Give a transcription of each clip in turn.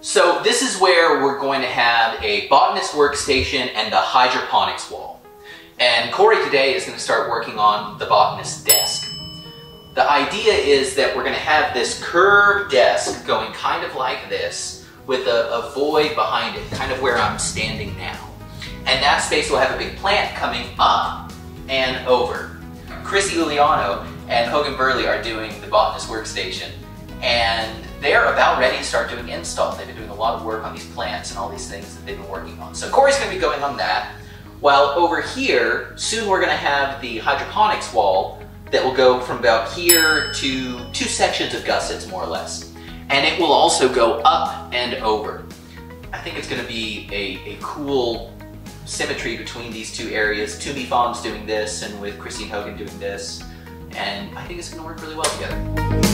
So this is where we're going to have a Botanist Workstation and the hydroponics wall. And Corey today is going to start working on the Botanist desk. The idea is that we're going to have this curved desk going kind of like this with a void behind it, kind of where I'm standing now. And that space will have a big plant coming up and over. Chrissy, Juliano and Hogan Burleigh are doing the Botanist Workstation, and they're about ready to start doing install. They've been doing a lot of work on these plants and all these things that they've been working on. So Corey's going to be going on that, while over here, soon we're going to have the hydroponics wall that will go from about here to 2 sections of gussets, more or less. And it will also go up and over. I think it's going to be a cool symmetry between these two areas. Thumy Phan's doing this, and with Chrissy and Hogan doing this. And I think it's going to work really well together.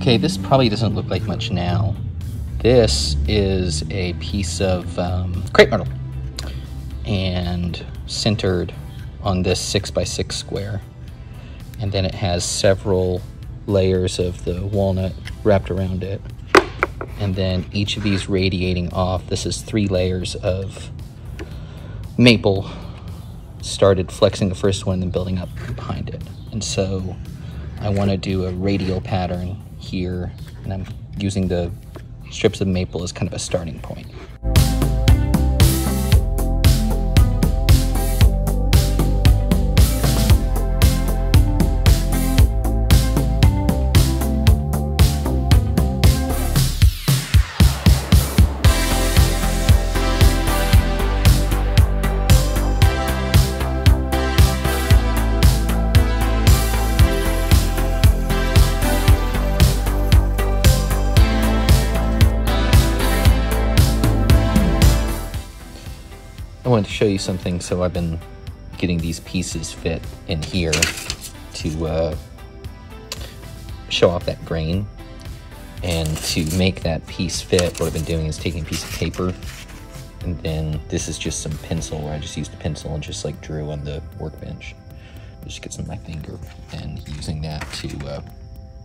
Okay, this probably doesn't look like much now. This is a piece of crepe myrtle and centered on this 6x6 square. And then it has several layers of the walnut wrapped around it. And then each of these radiating off. This is 3 layers of maple. Started flexing the first one, then building up behind it. And so I want to do a radial pattern here, and I'm using the strips of maple as kind of a starting point. I wanted to show you something, so I've been getting these pieces fit in here to show off that grain. And to make that piece fit, what I've been doing is taking a piece of paper, and then this is just some pencil where I just used a pencil and just like drew on the workbench. Just get some of my finger and using that to,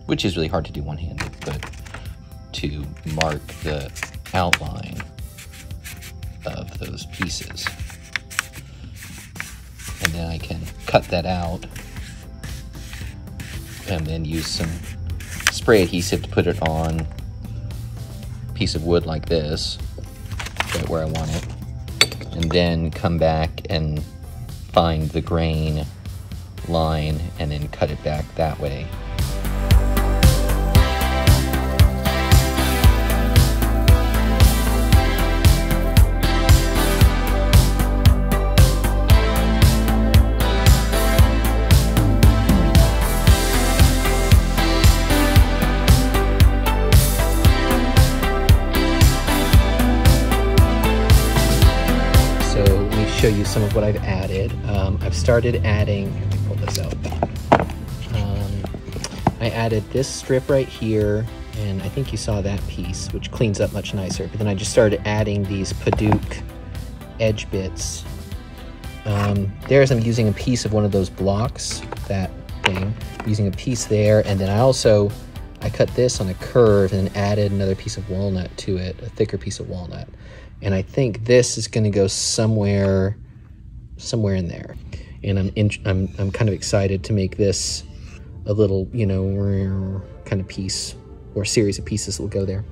which is really hard to do one-handed, but to mark the outline of those pieces. And then I can cut that out and then use some spray adhesive to put it on a piece of wood like this, right where I want it, and then come back and find the grain line and then cut it back that way. Show you some of what I've added. I've started adding, let me pull this out. I added this strip right here, and I think you saw that piece, which cleans up much nicer. But then I just started adding these Paduke edge bits. There's, I'm using a piece of one of those blocks, that thing. I'm using a piece there, and then I cut this on a curve and then added another piece of walnut to it, a thicker piece of walnut. And I think this is going to go somewhere in there. And I'm kind of excited to make this a little, you know, kind of piece or series of pieces that will go there.